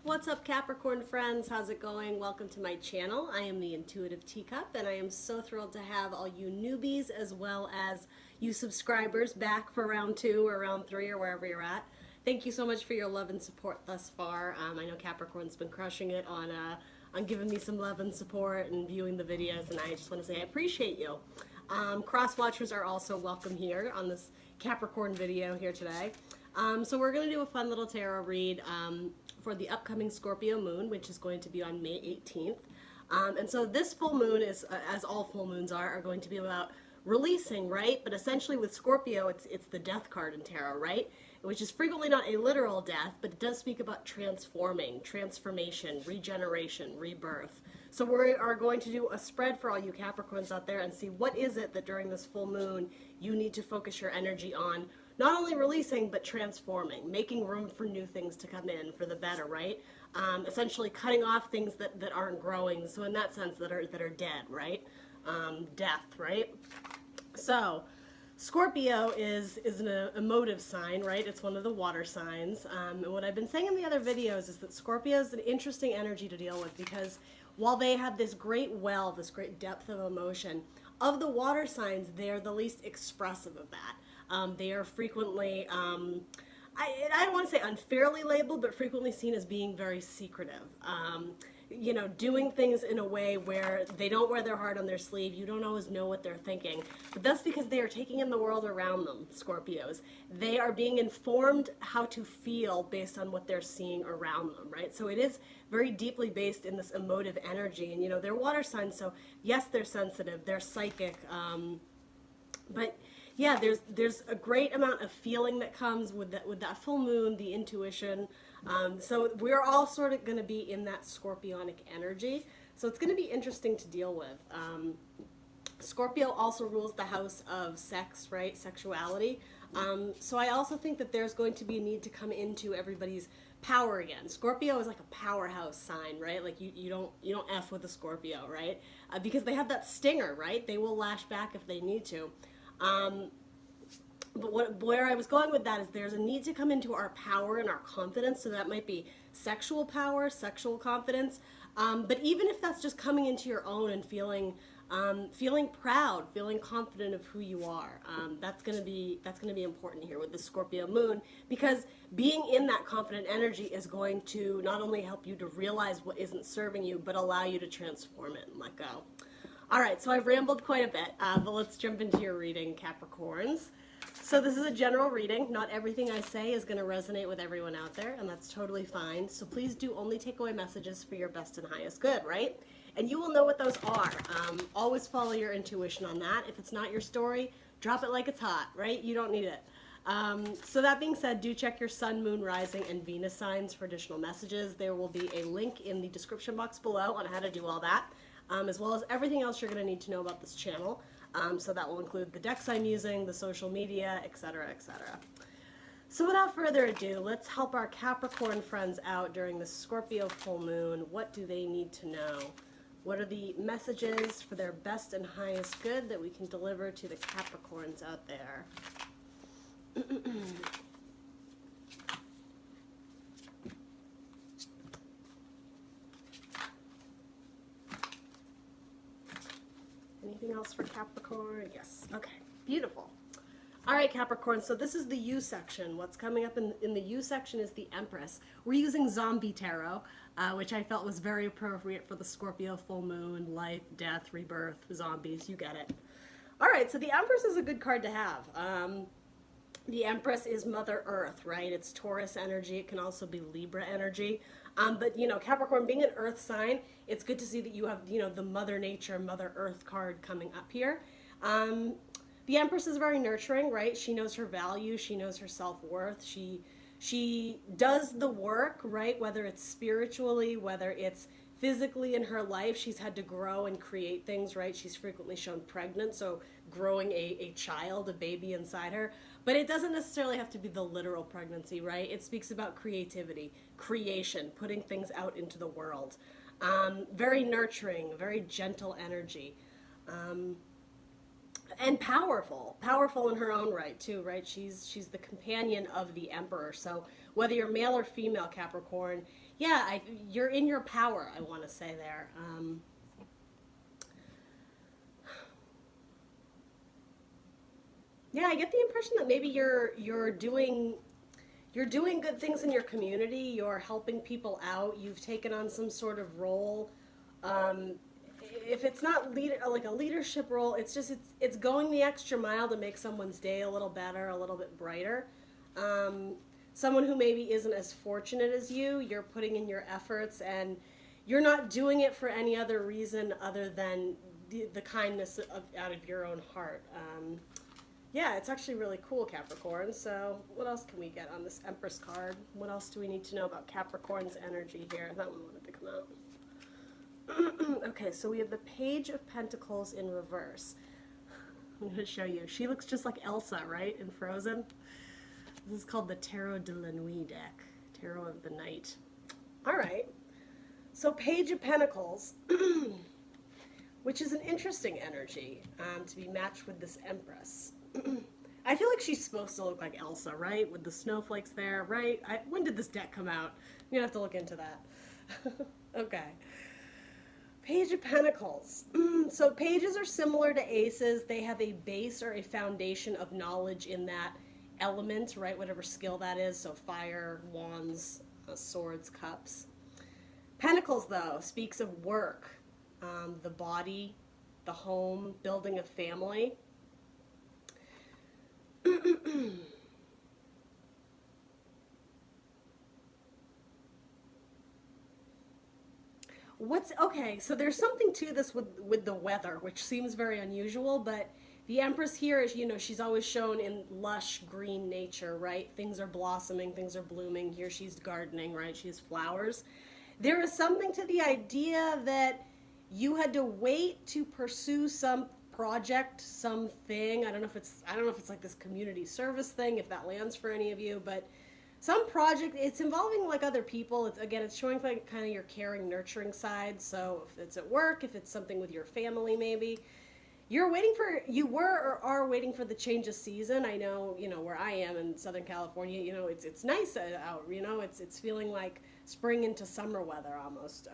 What's up, Capricorn friends? How's it going? Welcome to my channel. I am the Intuitive Teacup, and I am so thrilled to have all you newbies as well as you subscribers back for round 2 or round 3 or wherever you're at. Thank you so much for your love and support thus far. I know Capricorn's been crushing it on giving me some love and support and viewing the videos, and I just want to say I appreciate you. Cross watchers are also welcome here on this Capricorn video here today. So we're going to do a fun little tarot read for the upcoming Scorpio moon, which is going to be on May 18th. And so this full moon is, as all full moons are going to be about releasing, right? But essentially with Scorpio, it's the death card in tarot, right? Which is frequently not a literal death, but it does speak about transforming, transformation, regeneration, rebirth. So we are going to do a spread for all you Capricorns out there and see what is it that during this full moon you need to focus your energy on, not only releasing, but transforming, making room for new things to come in for the better, right? Essentially cutting off things that aren't growing. So in that sense, that are dead, right? Death, right? So Scorpio is an emotive sign, right? It's one of the water signs. And what I've been saying in the other videos is that Scorpio is an interesting energy to deal with because while they have this great well, this great depth of emotion, of the water signs, they're the least expressive of that. They are frequently, I don't want to say unfairly labeled, but frequently seen as being very secretive. You know, doing things in a way where they don't wear their heart on their sleeve. You don't always know what they're thinking. But that's because they are taking in the world around them, Scorpios. They are being informed how to feel based on what they're seeing around them, right? So it is very deeply based in this emotive energy. And, you know, they're water signs, so yes, they're sensitive, they're psychic, but yeah, there's a great amount of feeling that comes with that full moon, the intuition. So we're all sort of going to be in that scorpionic energy. So it's going to be interesting to deal with. Scorpio also rules the house of sex, right? Sexuality. So I also think that there's going to be a need to come into everybody's power again. Scorpio is like a powerhouse sign, right? Like you don't F with a Scorpio, right? Because they have that stinger, right? They will lash back if they need to. But where I was going with that is there's a need to come into our power and our confidence. So that might be sexual power, sexual confidence. But even if that's just coming into your own and feeling proud, feeling confident of who you are, that's gonna be important here with the Scorpio moon, because being in that confident energy is going to not only help you to realize what isn't serving you, but allow you to transform it and let go. All right, so I've rambled quite a bit, but let's jump into your reading, Capricorns. So this is a general reading. Not everything I say is going to resonate with everyone out there, and that's totally fine. So please do only take away messages for your best and highest good, right? And you will know what those are. Always follow your intuition on that. If it's not your story, drop it like it's hot, right? You don't need it. So that being said, do check your sun, moon, rising, and Venus signs for additional messages. There will be a link in the description box below on how to do all that, as well as everything else you're going to need to know about this channel. So that will include the decks I'm using, the social media, etc., etc. So without further ado, let's help our Capricorn friends out during the Scorpio full moon. What do they need to know? What are the messages for their best and highest good that we can deliver to the Capricorns out there? Anything else for Capricorn? Yes. Okay. Beautiful. All right, Capricorn. So this is the U section. What's coming up in the U section is the Empress. We're using Zombie Tarot, which I felt was very appropriate for the Scorpio full moon, life, death, rebirth, zombies. You get it. All right. So the Empress is a good card to have. The Empress is Mother Earth, right? It's Taurus energy. It can also be Libra energy. But, you know, Capricorn being an earth sign, it's good to see that you have, you know, the Mother Nature, Mother Earth card coming up here. The Empress is very nurturing, right? She knows her value. She knows her self-worth. She does the work, right? Whether it's spiritually, whether it's physically in her life, she's had to grow and create things, right? She's frequently shown pregnant, so growing a child, a baby inside her. But it doesn't necessarily have to be the literal pregnancy, right? It speaks about creativity, creation, putting things out into the world. Very nurturing, very gentle energy. And powerful in her own right too, right? She's the companion of the emperor. So whether you're male or female Capricorn, yeah, you're in your power, I want to say there. Yeah, I get the impression that maybe you're doing good things in your community. You're helping people out. You've taken on some sort of role. Um, if it's not like a leadership role, it's going the extra mile to make someone's day a little better, a little bit brighter. Um, Someone who maybe isn't as fortunate as you're putting in your efforts, and you're not doing it for any other reason other than the kindness out of your own heart. Yeah, it's actually really cool, Capricorn. So what else can we get on this Empress card? What else do we need to know about Capricorn's energy here? That one wanted to come out. Okay, so we have the Page of Pentacles in reverse. I'm going to show you. She looks just like Elsa, right, in Frozen? This is called the Tarot de la Nuit deck. Tarot of the Night. All right. So Page of Pentacles, which is an interesting energy to be matched with this Empress. I feel like she's supposed to look like Elsa, right? With the snowflakes there, right? When did this deck come out? I'm going to have to look into that. Okay. Page of Pentacles. So pages are similar to aces. They have a base or a foundation of knowledge in that element, right? Whatever skill that is. So fire, wands, swords, cups. Pentacles, though, speaks of work, the body, the home, building a family. Okay, so there's something to this with the weather, which seems very unusual, but the Empress here is, she's always shown in lush green nature, right? Things are blossoming, things are blooming. Here she's gardening, right? She has flowers. There is something to the idea that you had to wait to pursue some project, something. I don't know if it's like this community service thing, if that lands for any of you, but some project, it's involving like other people. It's showing like kind of your caring, nurturing side. So if it's at work, if it's something with your family, maybe you were or are waiting for the change of season. I know, where I am in Southern California, it's nice out, it's feeling like spring into summer weather almost.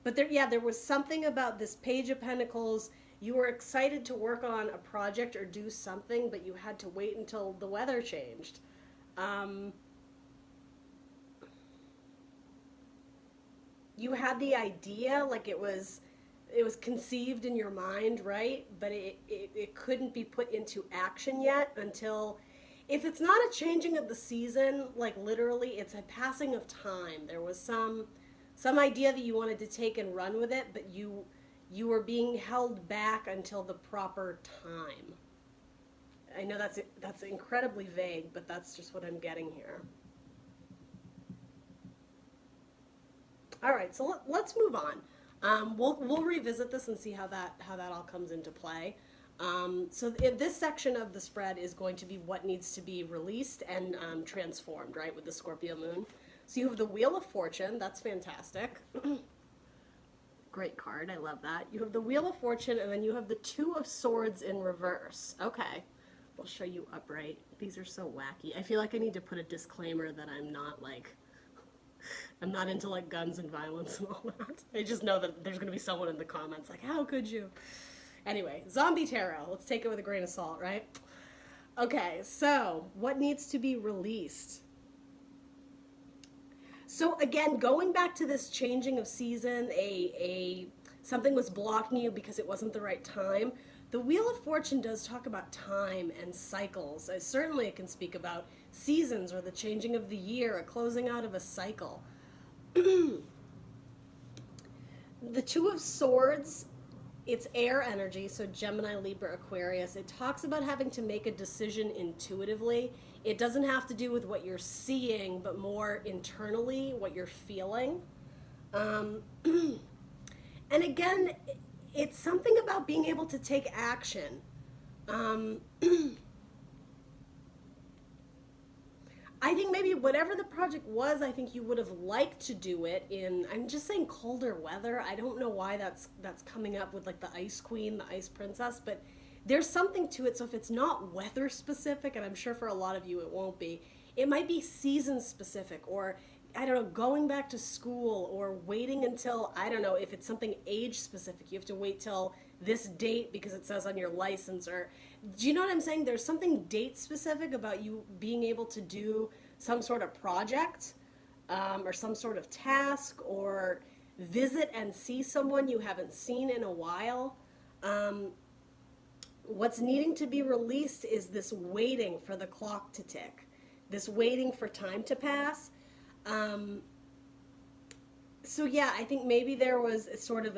But there was something about this Page of Pentacles. You were excited to work on a project or do something, but you had to wait until the weather changed. You had the idea, like it was conceived in your mind, right? But it couldn't be put into action yet until, if it's not a changing of the season, like literally, it's a passing of time. There was some idea that you wanted to take and run with it, but you were being held back until the proper time. I know that's incredibly vague, but that's just what I'm getting here. All right, so let's move on. We'll revisit this and see how that all comes into play. So this section of the spread is going to be what needs to be released and transformed, right, with the Scorpio moon. So you have the Wheel of Fortune. That's fantastic. Great card. I love that. You have the Wheel of Fortune, and then you have the Two of Swords in reverse. Okay. We'll show you upright. These are so wacky. I feel like I need to put a disclaimer that I'm not into like guns and violence and all that. I just know that there's going to be someone in the comments like, how could you? Anyway, Zombie Tarot. Let's take it with a grain of salt, right? Okay, so what needs to be released? So again, going back to this changing of season, something was blocking you because it wasn't the right time. The Wheel of Fortune does talk about time and cycles. Certainly it can speak about seasons or the changing of the year, a closing out of a cycle. The Two of Swords, it's air energy, so Gemini, Libra, Aquarius. It talks about having to make a decision intuitively. It doesn't have to do with what you're seeing, but more internally, what you're feeling. And again, it's something about being able to take action. I think maybe whatever the project was, I think you would have liked to do it in, I'm just saying colder weather. I don't know why that's coming up with like the Ice Queen, the Ice Princess, but there's something to it. So if it's not weather specific, and I'm sure for a lot of you it won't be, it might be season specific, or I don't know, going back to school, or waiting until, I don't know, if it's something age specific, you have to wait till this date because it says on your license, or do you know what I'm saying? There's something date specific about you being able to do some sort of project, or some sort of task, or visit and see someone you haven't seen in a while. What's needing to be released is this waiting for the clock to tick, this waiting for time to pass. So yeah, I think maybe there was sort of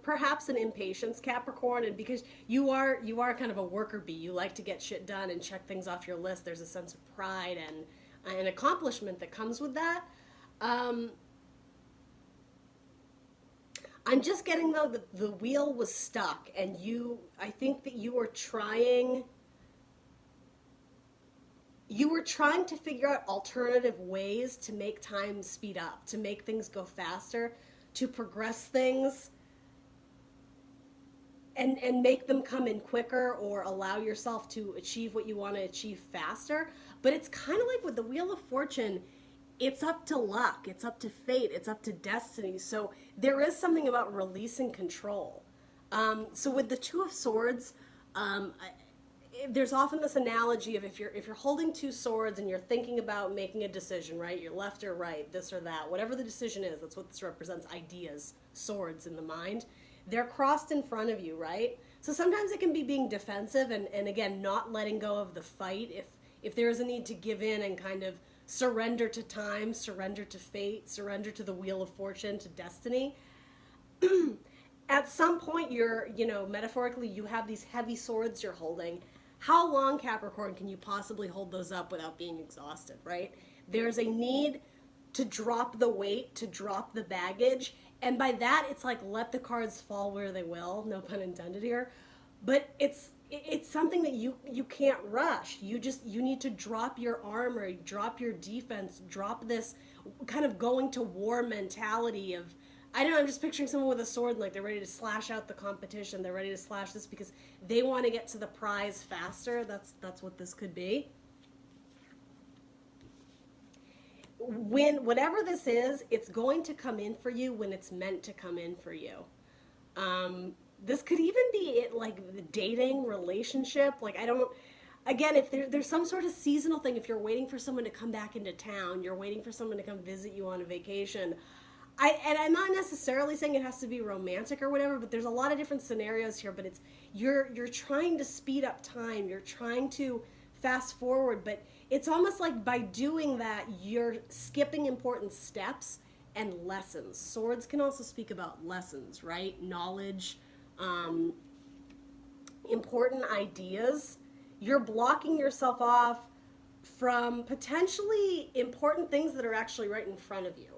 perhaps an impatience, Capricorn, and because you are kind of a worker bee, you like to get shit done and check things off your list. There's a sense of pride and an accomplishment that comes with that. I'm just getting, though, that the wheel was stuck, and I think that you were trying to figure out alternative ways to make time speed up, to make things go faster, to progress things, and make them come in quicker, or allow yourself to achieve what you want to achieve faster. But it's kind of like with the Wheel of Fortune, it's up to luck, it's up to fate, it's up to destiny. So there is something about releasing control. So with the Two of Swords, there's often this analogy of if you're holding two swords and you're thinking about making a decision, right? You're left or right, this or that, whatever the decision is. That's what this represents: ideas, swords in the mind. They're crossed in front of you, right? So sometimes it can be being defensive and again, not letting go of the fight. If there is a need to give in and kind of surrender to time, surrender to fate, surrender to the Wheel of Fortune, to destiny. At some point, metaphorically, you have these heavy swords you're holding. How long, Capricorn, can you possibly hold those up without being exhausted, right? There's a need to drop the weight, to drop the baggage. And by that, it's like, let the cards fall where they will, no pun intended here. But it's something that you can't rush. You need to drop your armor, drop your defense, drop this kind of going to war mentality of, I don't know, I'm just picturing someone with a sword, like they're ready to slash out the competition. They're ready to slash this because they want to get to the prize faster. That's what this could be. Whatever this is, it's going to come in for you when it's meant to come in for you. This could even be it, like the dating relationship. Like, again, if there's some sort of seasonal thing, if you're waiting for someone to come back into town, you're waiting for someone to come visit you on a vacation. And I'm not necessarily saying it has to be romantic or whatever, but there's a lot of different scenarios here. But you're trying to speed up time. You're trying to fast forward, but it's almost like by doing that, you're skipping important steps and lessons. Swords can also speak about lessons, right? Knowledge, important ideas. You're blocking yourself off from potentially important things that are actually right in front of you.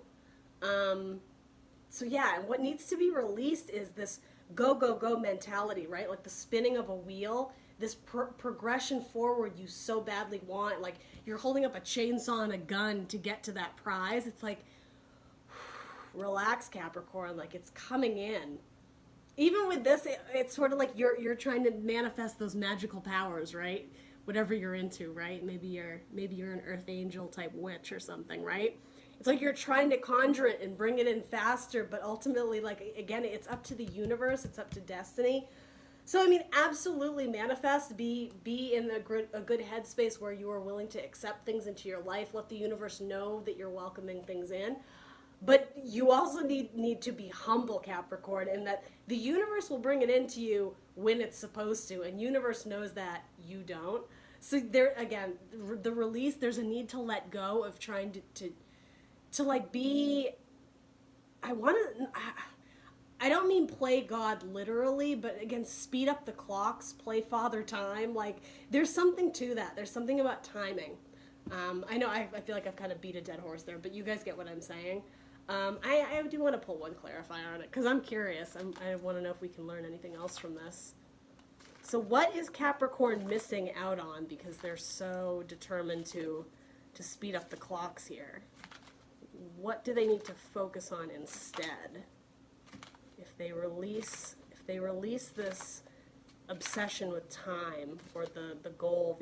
So yeah, and what needs to be released is this go, go, go mentality, right? Like the spinning of a wheel, this progression forward you so badly want. Like you're holding up a chainsaw and a gun to get to that prize. It's like, relax, Capricorn, like it's coming in. Even with this, it's sort of like you're trying to manifest those magical powers, right? Whatever you're into, right? Maybe you're an earth angel type witch or something, right? It's like you're trying to conjure it and bring it in faster, but ultimately, like, again, it's up to the universe, it's up to destiny. So, I mean, absolutely manifest, be in a good headspace where you are willing to accept things into your life, let the universe know that you're welcoming things in. But you also need to be humble, Capricorn, in that the universe will bring it into you when it's supposed to, and universe knows that you don't. So there, again, the release, there's a need to let go of trying to like be, I don't mean play God literally, but again, speed up the clocks, play Father Time. Like, there's something to that. There's something about timing. I know I feel like I've kind of beat a dead horse there, but you guys get what I'm saying. I do want to pull one clarifier on it, because I'm curious. I want to know if we can learn anything else from this. So what is Capricorn missing out on because they're so determined to speed up the clocks here? What do they need to focus on instead? If they release this obsession with time, or the goal,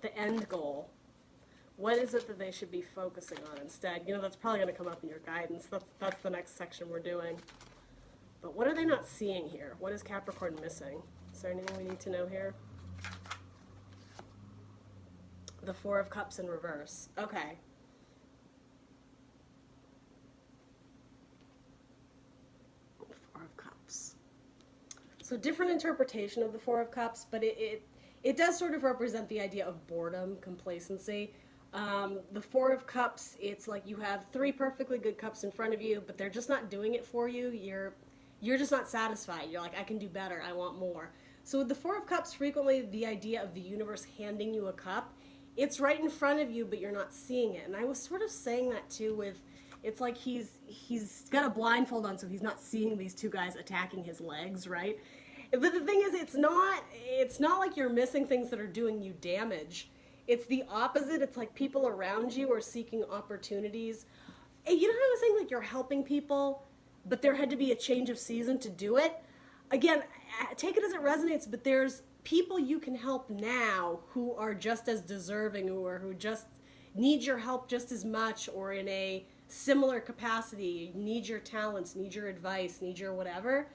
the end goal. What is it that they should be focusing on instead? You know, that's probably going to come up in your guidance. That's the next section we're doing. But what are they not seeing here? What is Capricorn missing? Is there anything we need to know here? The Four of Cups in reverse. Okay. Four of Cups. So different interpretation of the Four of Cups, but it does sort of represent the idea of boredom, complacency. The Four of Cups, it's like you have three perfectly good cups in front of you, but they're just not doing it for you. You're just not satisfied. You're like, I can do better. I want more. So with the Four of Cups, frequently the idea of the universe handing you a cup, it's right in front of you, but you're not seeing it. And I was sort of saying that too with, it's like he's got a blindfold on, so he's not seeing these two guys attacking his legs, right? But the thing is, it's not like you're missing things that are doing you damage. It's the opposite. It's like people around you are seeking opportunities. And you know how I was saying, like, you're helping people, but there had to be a change of season to do it? Again, take it as it resonates, but there's people you can help now who are just as deserving, or who just need your help just as much, or in a similar capacity, need your talents, need your advice, need your whatever.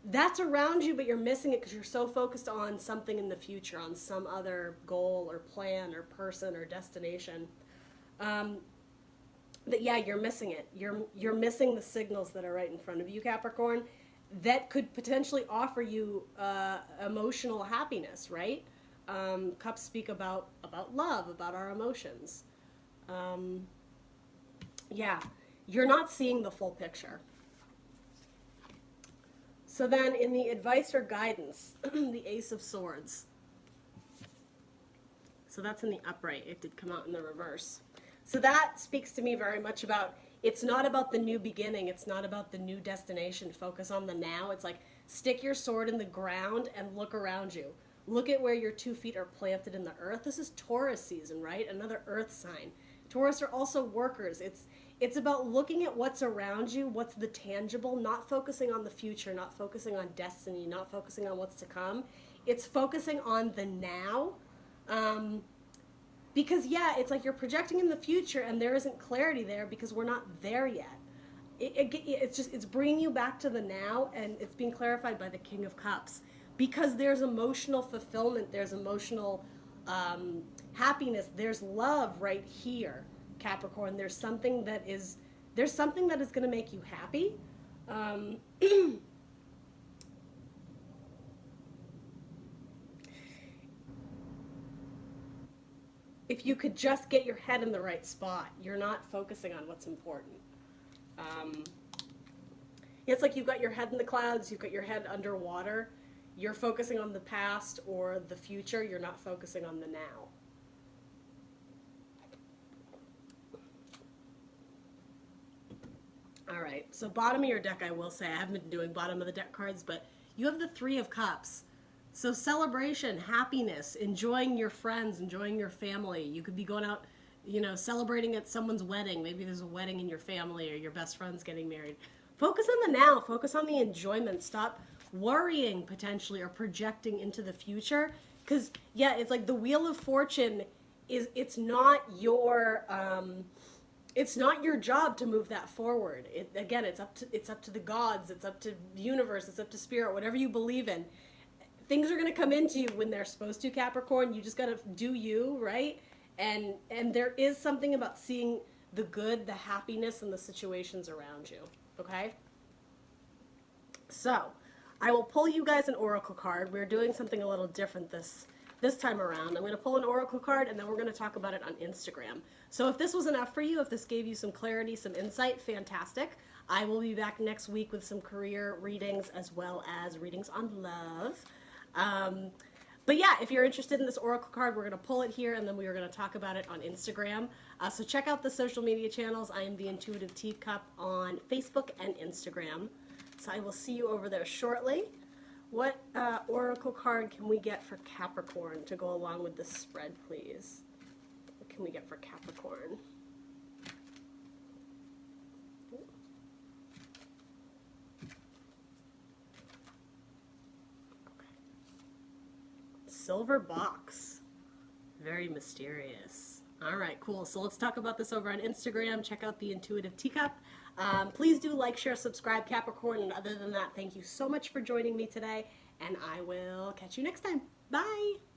That's around you, but you're missing it because you're so focused on something in the future, on some other goal or plan or person or destination. That yeah, you're missing it. You're missing the signals that are right in front of you, Capricorn, that could potentially offer you emotional happiness, right? Cups speak about love, about our emotions. Yeah, you're not seeing the full picture. So then in the advice or guidance, the Ace of Swords. So that's in the upright. It did come out in the reverse. So that speaks to me very much about, it's not about the new beginning. It's not about the new destination. Focus on the now. It's like, stick your sword in the ground and look around you. Look at where your 2 feet are planted in the earth. This is Taurus season, right? Another earth sign. Taurus are also workers. It's about looking at what's around you, what's the tangible, not focusing on the future, not focusing on destiny, not focusing on what's to come. It's focusing on the now. Because, yeah, it's like you're projecting in the future and there isn't clarity there because we're not there yet. It's bringing you back to the now, and it's being clarified by the King of Cups. Because there's emotional fulfillment, there's emotional happiness, there's love right here, Capricorn. There's something that is going to make you happy. If you could just get your head in the right spot, you're not focusing on what's important. It's like you've got your head in the clouds, you've got your head underwater. You're focusing on the past or the future. You're not focusing on the now. All right, so bottom of your deck, I will say, I haven't been doing bottom of the deck cards, but you have the Three of Cups. So celebration, happiness, enjoying your friends, enjoying your family. You could be going out, celebrating at someone's wedding. Maybe there's a wedding in your family, or your best friend's getting married. Focus on the now. Focus on the enjoyment. Stop worrying potentially or projecting into the future. Because, yeah, it's like the Wheel of Fortune it's not your job to move that forward. It's up to the gods, it's up to the universe, it's up to spirit, whatever you believe in. Things are going to come into you when they're supposed to, Capricorn. You just got to do you, right? And there is something about seeing the good, the happiness, and the situations around you, okay? So, I will pull you guys an oracle card. We're doing something a little different this time around. I'm going to pull an oracle card, and then we're going to talk about it on Instagram. So if this was enough for you, if this gave you some clarity, some insight, fantastic. I will be back next week with some career readings as well as readings on love. But yeah, if you're interested in this oracle card, we're going to pull it here, and then we are going to talk about it on Instagram. So check out the social media channels. I am the Intuitive Teacup on Facebook and Instagram. So I will see you over there shortly. What oracle card can we get for Capricorn to go along with this spread, please? What can we get for Capricorn? Silver box. very mysterious. All right, cool. So let's talk about this over on Instagram. Check out the Intuitive Teacup. Please do like, share, subscribe, Capricorn. And other than that, thank you so much for joining me today. And I will catch you next time. Bye.